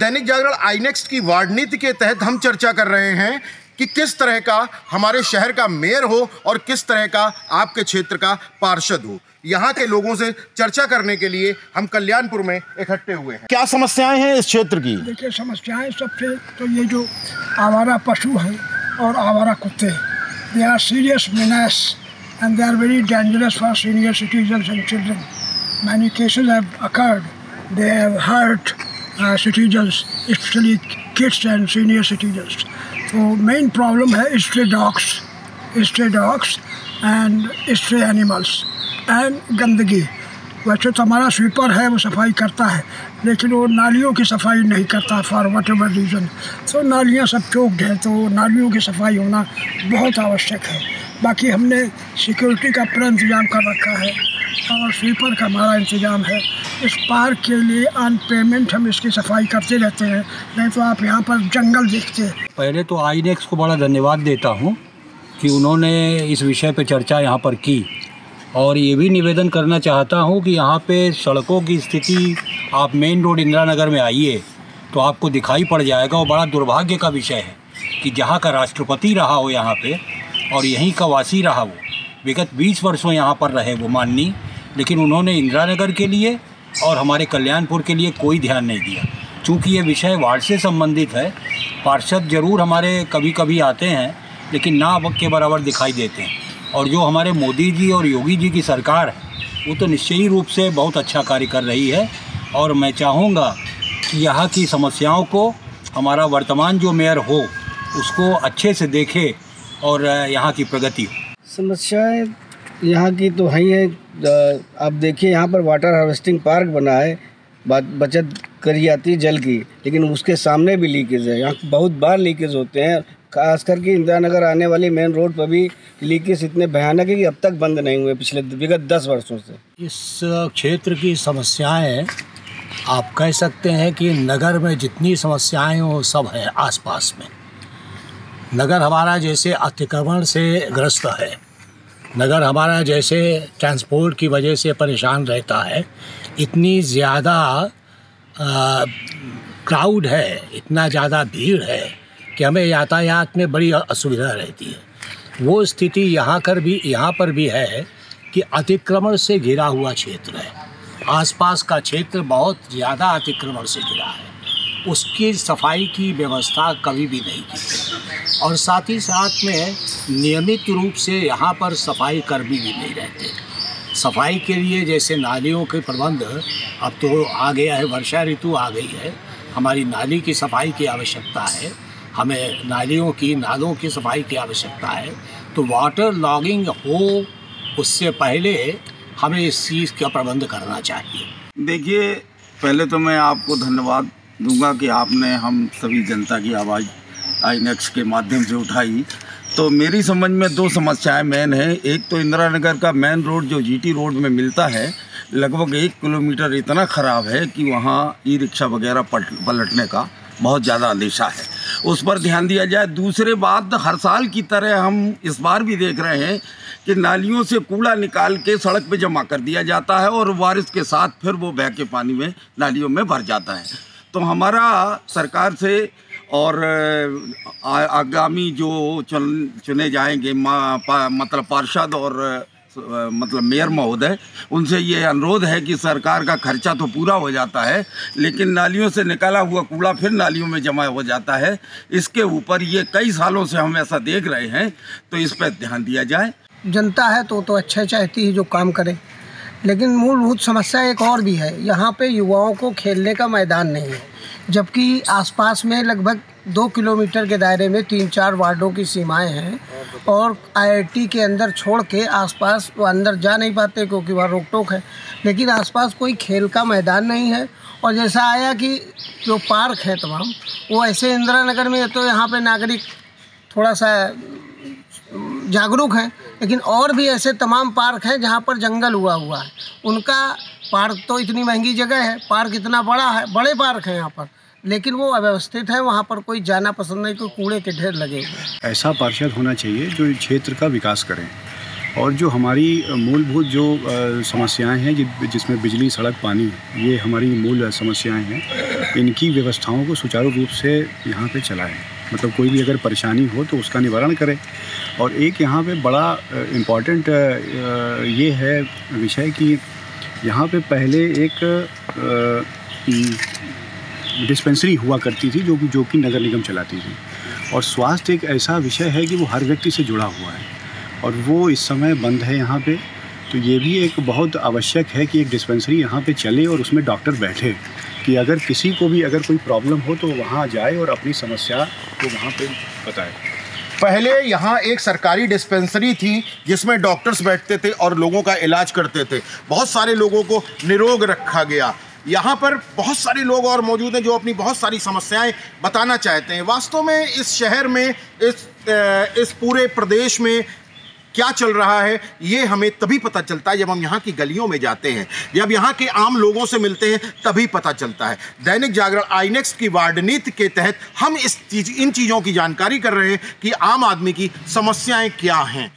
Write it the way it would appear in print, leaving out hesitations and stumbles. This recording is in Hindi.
दैनिक जागरण आईनेक्स की वार्ड नीति के तहत हम चर्चा कर रहे हैं कि किस तरह का हमारे शहर का मेयर हो और किस तरह का आपके क्षेत्र का पार्षद हो। यहाँ के लोगों से चर्चा करने के लिए हम कल्याणपुर में इकट्ठे हुए हैं। क्या समस्याएं हैं इस क्षेत्र की? देखिए, समस्याएं सबसे तो ये जो आवारा पशु हैं और आवारा कुत्ते, they are serious menace and they are very dangerous for senior citizens and children. Many cases have occurred. They have hurt citizens, especially kids and senior citizens. तो मेन प्रॉब्लम है stray dogs and stray animals and गंदगी। वैसे तो हमारा स्वीपर है, वो सफाई करता है, लेकिन वो नालियों की सफाई नहीं करता फॉर वट एवर रीज़न। तो नालियाँ सब चौक्ड हैं, तो नालियों की सफाई होना बहुत आवश्यक है। बाकी हमने सिक्योरिटी का पूरा इंतज़ाम कर रखा है और स्वीपर का हमारा इंतज़ाम है। इस पार्क के लिए ऑन पेमेंट हम इसकी सफाई करते रहते हैं, नहीं तो आप यहाँ पर जंगल देखते हैं। पहले तो आईनेक्स को बड़ा धन्यवाद देता हूँ कि उन्होंने इस विषय पे चर्चा यहाँ पर की, और ये भी निवेदन करना चाहता हूँ कि यहाँ पे सड़कों की स्थिति, आप मेन रोड इंदिरा नगर में आइए तो आपको दिखाई पड़ जाएगा। और बड़ा दुर्भाग्य का विषय है कि जहाँ का राष्ट्रपति रहा हो यहाँ पे और यहीं का वासी रहा वो, विगत 20 वर्षों यहाँ पर रहे वो माननीय, लेकिन उन्होंने इंदिरा नगर के लिए और हमारे कल्याणपुर के लिए कोई ध्यान नहीं दिया। चूँकि ये विषय वार्ड से संबंधित है, पार्षद ज़रूर हमारे कभी कभी आते हैं लेकिन ना वक्त के बराबर दिखाई देते हैं। और जो हमारे मोदी जी और योगी जी की सरकार है वो तो निश्चयी रूप से बहुत अच्छा कार्य कर रही है, और मैं चाहूँगा कि यहाँ की समस्याओं को हमारा वर्तमान जो मेयर हो उसको अच्छे से देखे और यहाँ की प्रगति हो। समस्याएं यहाँ की तो है ही है। आप देखिए, यहाँ पर वाटर हार्वेस्टिंग पार्क बना है, बचत करी जाती है जल की, लेकिन उसके सामने भी लीकेज है। यहाँ बहुत बार लीकेज होते हैं, खास करके इंदिरा नगर आने वाली मेन रोड पर भी लीकेज इतने भयानक है कि अब तक बंद नहीं हुए पिछले विगत 10 वर्षों से। इस क्षेत्र की समस्याएं आप कह सकते हैं कि नगर में जितनी समस्याएं वो सब है आसपास में। नगर हमारा जैसे अतिक्रमण से ग्रस्त है, नगर हमारा जैसे ट्रांसपोर्ट की वजह से परेशान रहता है, इतनी ज़्यादा क्राउड है, इतना ज़्यादा भीड़ है कि हमें यातायात में बड़ी असुविधा रहती है। वो स्थिति यहाँ पर भी है कि अतिक्रमण से घिरा हुआ क्षेत्र है। आसपास का क्षेत्र बहुत ज़्यादा अतिक्रमण से घिरा है, उसकी सफाई की व्यवस्था कभी भी नहीं की, और साथ ही साथ में नियमित रूप से यहाँ पर सफाई कर्मी भी नहीं रहते। सफाई के लिए जैसे नालियों के प्रबंध, अब तो आ गया है, वर्षा ऋतु आ गई है, हमारी नाली की सफाई की आवश्यकता है, हमें नालों की सफाई की आवश्यकता है। तो वाटर लॉगिंग हो उससे पहले हमें इस चीज़ का प्रबंध करना चाहिए। देखिए, पहले तो मैं आपको धन्यवाद दूंगा कि आपने हम सभी जनता की आवाज़ आईनेक्स के माध्यम से उठाई। तो मेरी समझ में 2 समस्याएं मेन हैं। एक तो इंदिरा नगर का मेन रोड जो जीटी रोड में मिलता है, लगभग 1 किलोमीटर इतना ख़राब है कि वहाँ ई रिक्शा वगैरह पलटने का बहुत ज़्यादा अंदेशा है, उस पर ध्यान दिया जाए। दूसरे बात, हर साल की तरह हम इस बार भी देख रहे हैं कि नालियों से कूड़ा निकाल के सड़क पे जमा कर दिया जाता है और बारिश के साथ फिर वो बह के पानी में नालियों में भर जाता है। तो हमारा सरकार से और आगामी जो चुने जाएंगे मतलब पार्षद और मतलब मेयर महोदय, उनसे ये अनुरोध है कि सरकार का खर्चा तो पूरा हो जाता है, लेकिन नालियों से निकाला हुआ कूड़ा फिर नालियों में जमा हो जाता है। इसके ऊपर ये कई सालों से हम ऐसा देख रहे हैं, तो इस पर ध्यान दिया जाए। जनता है तो अच्छा चाहती है जो काम करे, लेकिन मूलभूत समस्या एक और भी है। यहाँ पे युवाओं को खेलने का मैदान नहीं है, जबकि आसपास में लगभग 2 किलोमीटर के दायरे में 3-4 वार्डों की सीमाएं हैं, और आईआईटी के अंदर छोड़ के आसपास वो अंदर जा नहीं पाते क्योंकि वहाँ रोक टोक है। लेकिन आसपास कोई खेल का मैदान नहीं है। और जैसा आया कि जो पार्क है तमाम, वो ऐसे इंदिरा नगर में तो यहाँ पे नागरिक थोड़ा सा जागरूक हैं, लेकिन और भी ऐसे तमाम पार्क हैं जहाँ पर जंगल हुआ है। उनका पार्क तो इतनी महंगी जगह है, पार्क इतना बड़ा है, बड़े पार्क हैं यहाँ पर, लेकिन वो अव्यवस्थित है, वहाँ पर कोई जाना पसंद नहीं, कोई कूड़े के ढेर लगे हुए। ऐसा पार्षद होना चाहिए जो क्षेत्र का विकास करें, और जो हमारी मूलभूत जो समस्याएं हैं जिसमें बिजली, सड़क, पानी, ये हमारी मूल समस्याएं हैं, इनकी व्यवस्थाओं को सुचारू रूप से यहाँ पे चलाएं। मतलब कोई भी अगर परेशानी हो तो उसका निवारण करें। और एक यहाँ पे बड़ा इम्पॉर्टेंट ये है विषय कि यहाँ पे पहले एक डिस्पेंसरी हुआ करती थी जो कि नगर निगम चलाती थी, और स्वास्थ्य एक ऐसा विषय है कि वो हर व्यक्ति से जुड़ा हुआ है और वो इस समय बंद है यहाँ पे। तो ये भी एक बहुत आवश्यक है कि एक डिस्पेंसरी यहाँ पे चले और उसमें डॉक्टर बैठे कि अगर किसी को भी अगर कोई प्रॉब्लम हो तो वहाँ जाए और अपनी समस्या को वहाँ पे बताए। पहले यहाँ एक सरकारी डिस्पेंसरी थी जिसमें डॉक्टर्स बैठते थे और लोगों का इलाज करते थे। बहुत सारे लोगों को निरोग रखा गया। यहाँ पर बहुत सारे लोग और मौजूद हैं जो अपनी बहुत सारी समस्याएं बताना चाहते हैं। वास्तव में इस शहर में इस पूरे प्रदेश में क्या चल रहा है ये हमें तभी पता चलता है जब हम यहाँ की गलियों में जाते हैं, जब यहाँ के आम लोगों से मिलते हैं तभी पता चलता है। दैनिक जागरण आईनेक्स की वार्ड नीति के तहत हम इन चीज़ों की जानकारी कर रहे हैं कि आम आदमी की समस्याएं क्या हैं।